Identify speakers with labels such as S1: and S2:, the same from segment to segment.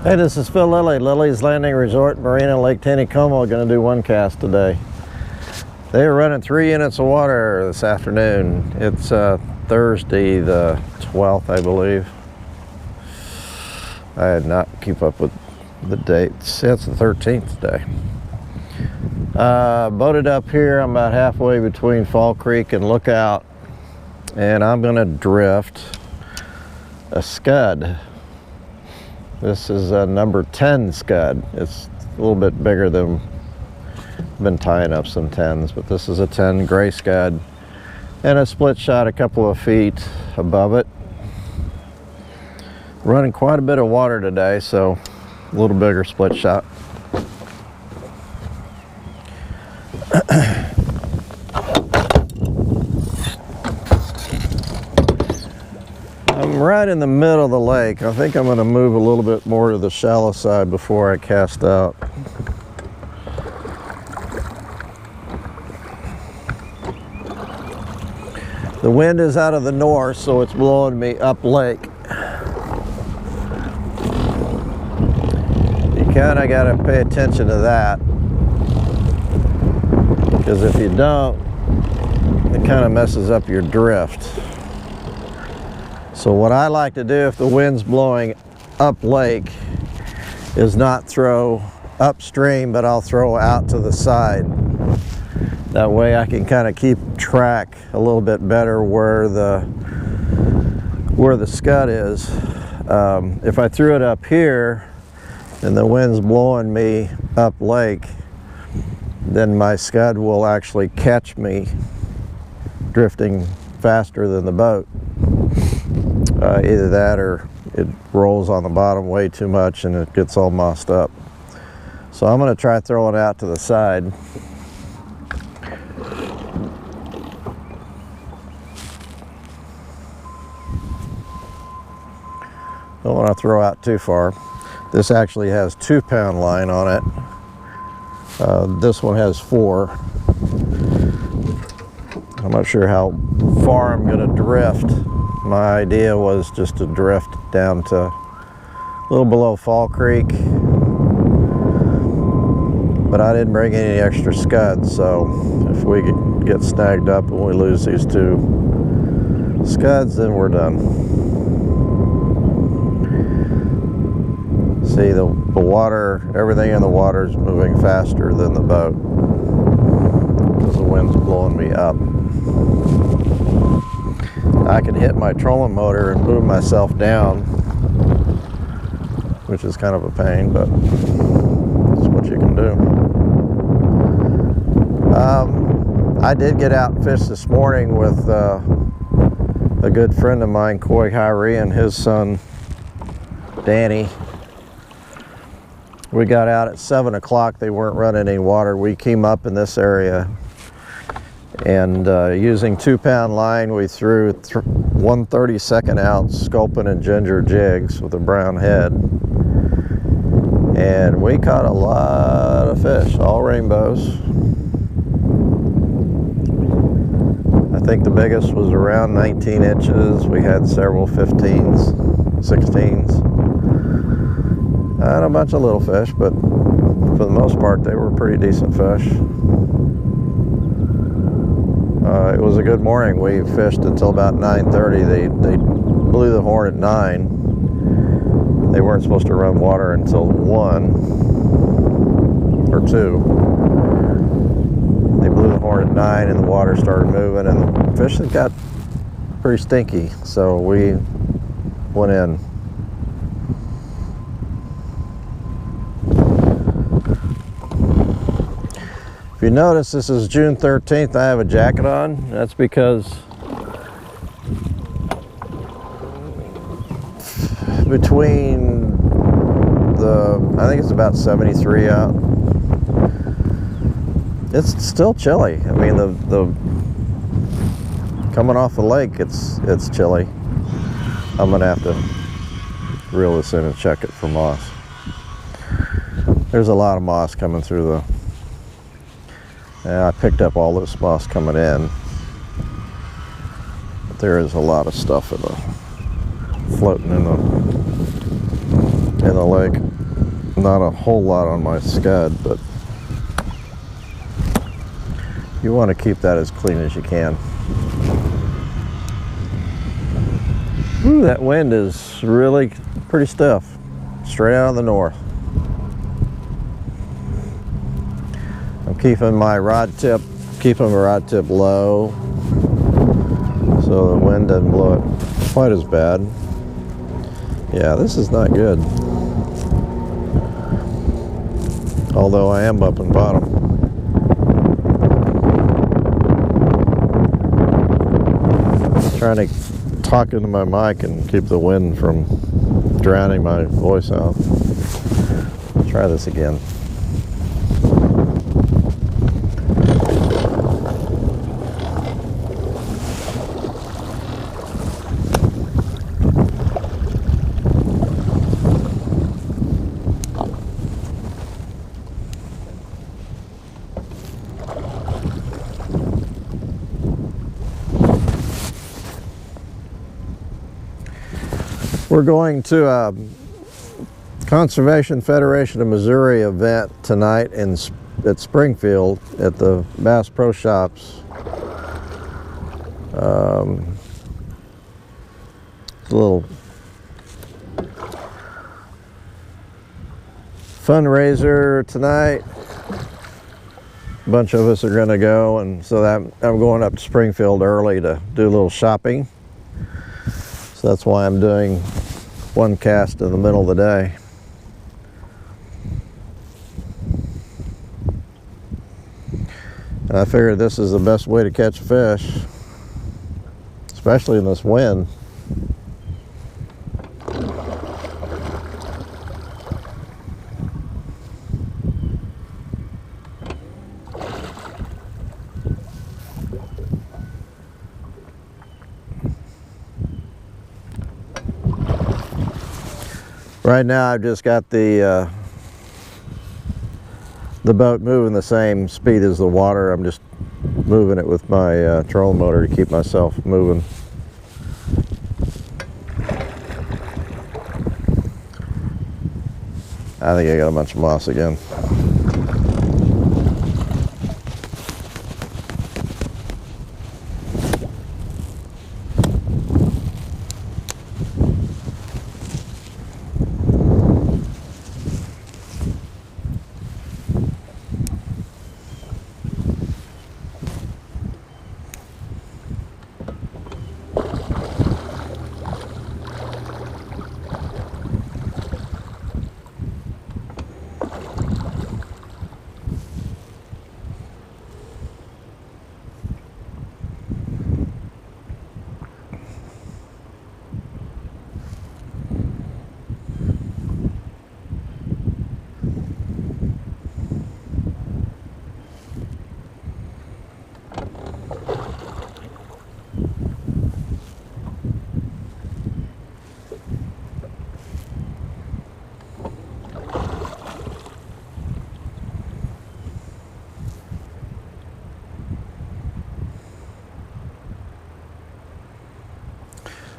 S1: Hey, this is Phil Lilley, Lilley's Landing Resort Marina, Lake Taneycomo. Going to do one cast today. They are running 3 units of water this afternoon. It's Thursday the 12th, I believe. I did not keep up with the dates. It's the 13th today. Boated up here. I'm about halfway between Fall Creek and Lookout, and I'm going to drift a scud. This is a number 10 scud. It's a little bit bigger than, been tying up some 10s, but this is a 10 gray scud and a split shot a couple of feet above it. Running quite a bit of water today, so a little bigger split shot. I'm right in the middle of the lake. I think I'm going to move a little bit more to the shallow side before I cast out. The wind is out of the north, so it's blowing me up lake. You kind of got to pay attention to that, because if you don't, it kind of messes up your drift. So what I like to do if the wind's blowing up lake is not throw upstream, but I'll throw out to the side. That way I can kind of keep track a little bit better where the scud is. If I threw it up here and the wind's blowing me up lake, then my scud will actually catch me drifting faster than the boat. Either that or it rolls on the bottom way too much and it gets all mossed up. So I'm going to try throwing it out to the side. Don't want to throw out too far. This actually has 2-pound line on it. This one has 4. I'm not sure how far I'm going to drift. My idea was just to drift down to a little below Fall Creek, but I didn't bring any extra scuds, so if we get snagged up and we lose these 2 scuds, then we're done. See, the water, everything in the water is moving faster than the boat because the wind's blowing me up. I can hit my trolling motor and move myself down, which is kind of a pain, but it's what you can do. I did get out and fish this morning with a good friend of mine, Coy Hyrie, and his son, Danny. We got out at 7 o'clock. They weren't running any water. We came up in this area, and using 2-pound line, we threw 1 32nd ounce sculpin and ginger jigs with a brown head, and we caught a lot of fish, all rainbows. I think the biggest was around 19 inches. We had several 15s, 16s, and a bunch of little fish, but for the most part they were pretty decent fish. It was a good morning. We fished until about 9:30. They blew the horn at 9. They weren't supposed to run water until 1 or 2. They blew the horn at 9 and the water started moving, and the fish had got pretty stinky, so we went in. If you notice, this is June 13th. I have a jacket on. That's because between I think it's about 73 out. It's still chilly. I mean, the coming off the lake, it's chilly. I'm gonna have to reel this in and check it for moss. There's a lot of moss coming through the. I picked up all this moss coming in, but there is a lot of stuff floating in the lake. not a whole lot on my scud, but you want to keep that as clean as you can. Ooh, that wind is really pretty stiff, straight out of the north. I'm keeping my rod tip low so the wind doesn't blow it quite as bad. Yeah, this is not good. Although I am up and bottom. Trying to talk into my mic and keep the wind from drowning my voice out. Let's try this again. We're going to a Conservation Federation of Missouri event tonight at Springfield at the Bass Pro Shops. It's a little fundraiser tonight. A bunch of us are going to go, and so I'm going up to Springfield early to do a little shopping. So that's why I'm doing one cast in the middle of the day. And I figured this is the best way to catch fish, especially in this wind. Right now I've just got the boat moving the same speed as the water. I'm just moving it with my trolling motor to keep myself moving. I think I got a bunch of moss again.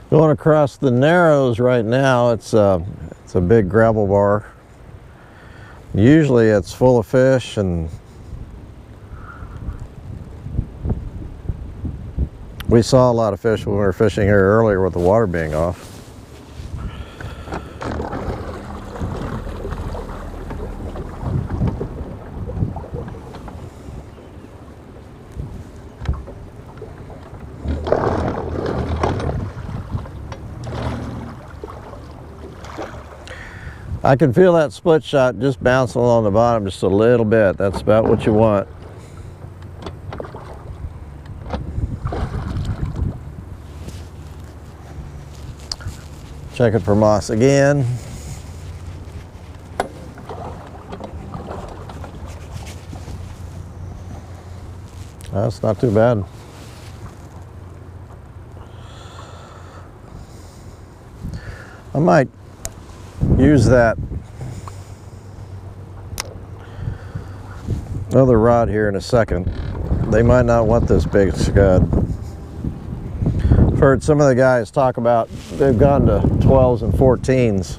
S1: Going across the Narrows right now, it's a big gravel bar. Usually it's full of fish, and we saw a lot of fish when we were fishing here earlier with the water being off. I can feel that split shot just bouncing along the bottom just a little bit. That's about what you want. Check it for moss again. That's not too bad. I might use that other rod here in a second. They might not want this big scud. I've heard some of the guys talk about they've gone to 12s and 14s.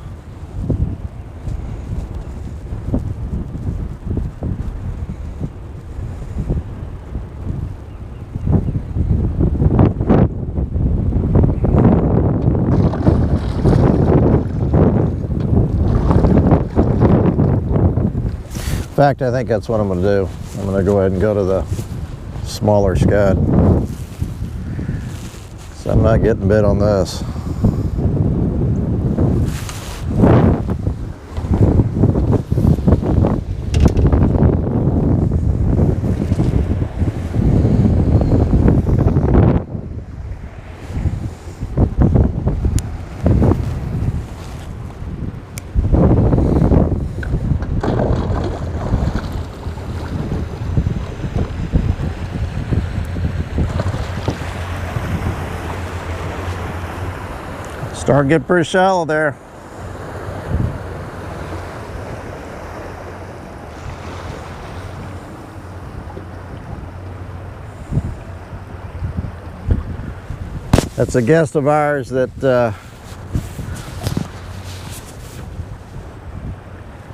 S1: fact, I think that's what I'm going to do. I'm going to go ahead and go to the smaller scud. So I'm not getting bit on this. Starting to get pretty shallow there. That's a guest of ours that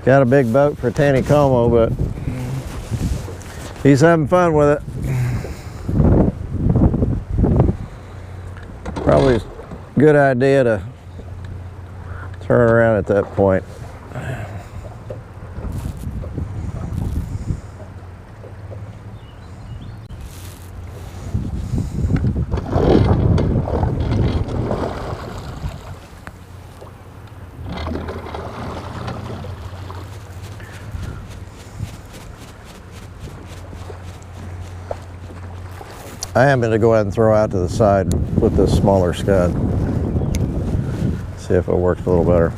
S1: got a big boat for Taneycomo, but he's having fun with it. Probably a good idea to turn around at that point. I am going to go ahead and throw out to the side with this smaller scud. See if it works a little better.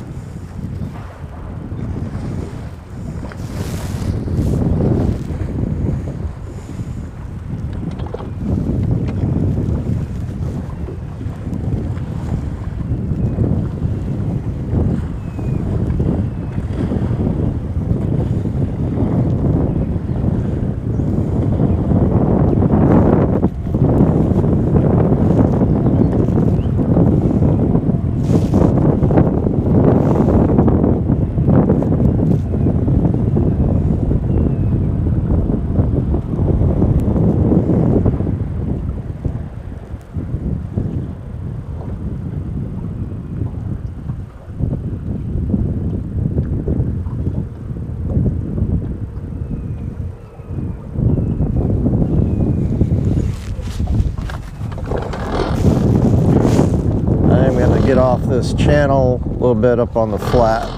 S1: Get off this channel a little bit up on the flat.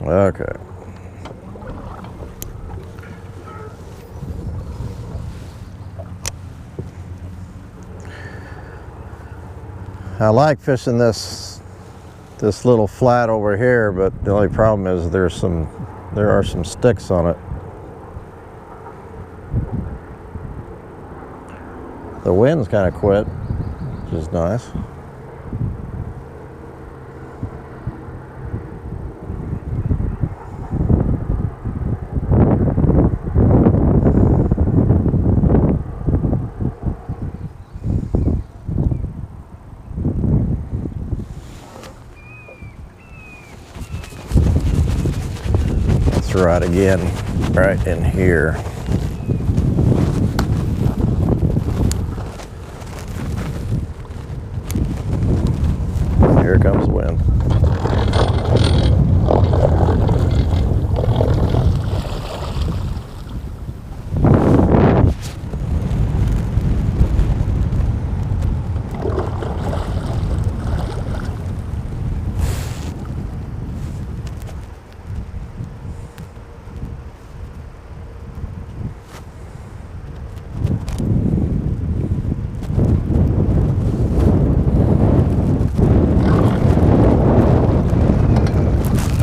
S1: Okay. I like fishing this little flat over here, but the only problem is there are some sticks on it. The wind's kind of quit, which is nice. Right again, right in here. Here comes the wind.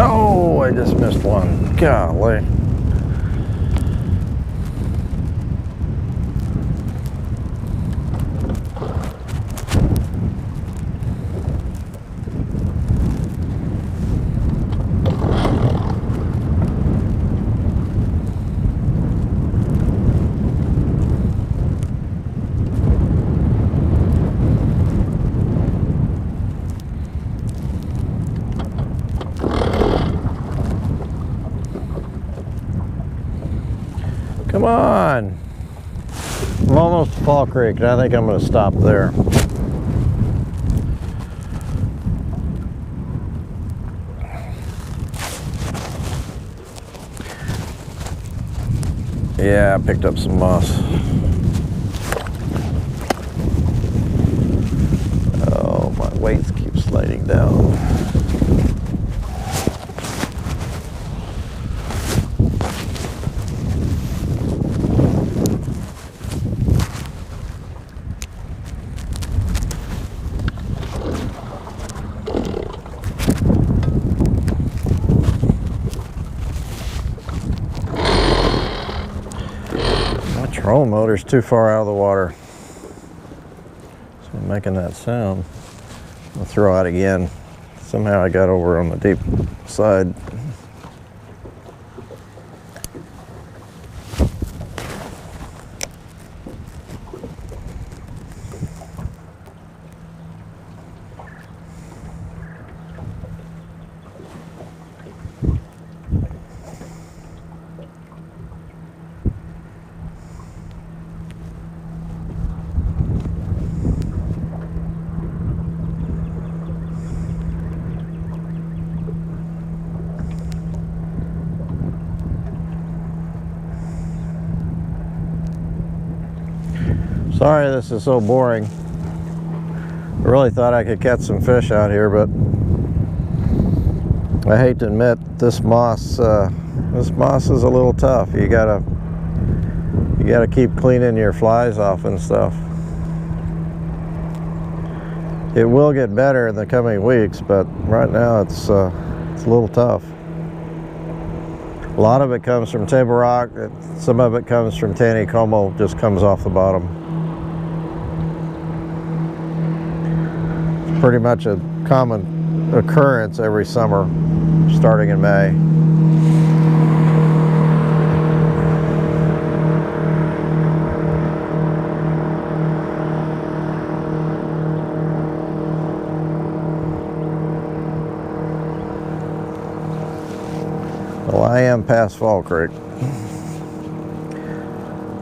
S1: Oh, I just missed one. Golly. Come on. I'm almost to Fall Creek, and I think I'm going to stop there. Yeah, I picked up some moss. Oh, my weights keep sliding down. Trolling motor's too far out of the water, so I'm making that sound. I'll throw out again. Somehow I got over on the deep side. Sorry this is so boring. I really thought I could catch some fish out here, but I hate to admit this moss is a little tough. You gotta keep cleaning your flies off and stuff. It will get better in the coming weeks, but right now it's a little tough. A lot of it comes from Table Rock. Some of it comes from Taneycomo, just comes off the bottom. Pretty much a common occurrence every summer, starting in May. Well, I am past Fall Creek.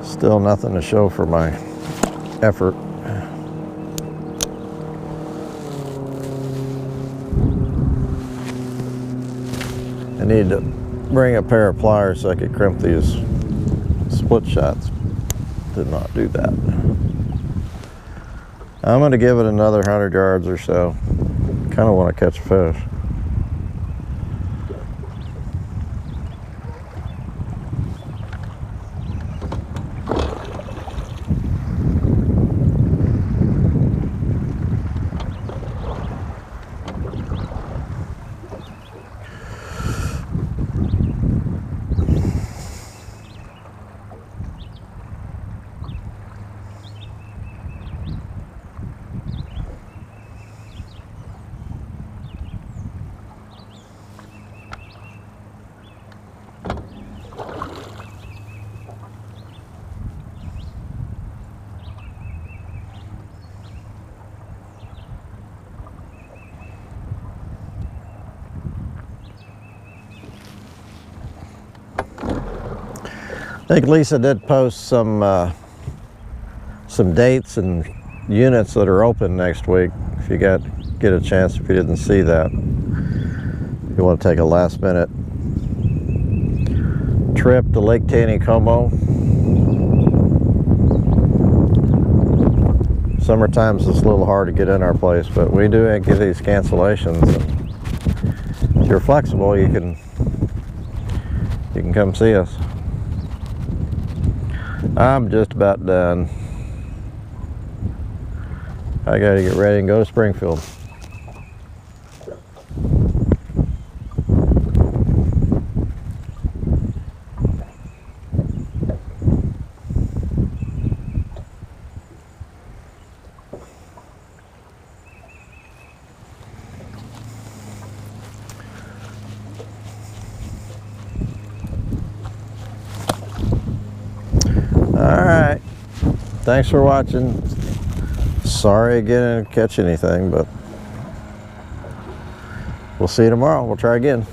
S1: Still nothing to show for my effort. I need to bring a pair of pliers so I could crimp these split shots. Did not do that. I'm going to give it another 100 yards or so. Kind of want to catch a fish. I think Lisa did post some dates and units that are open next week. If you get a chance, if you didn't see that, if you want to take a last minute trip to Lake Taneycomo. Summertime's it's a little hard to get in our place, but we do get these cancellations. And if you're flexible, you can come see us. I'm just about done. I gotta get ready and go to Springfield. Alright, thanks for watching. Sorry again I didn't catch anything, but we'll see you tomorrow. We'll try again.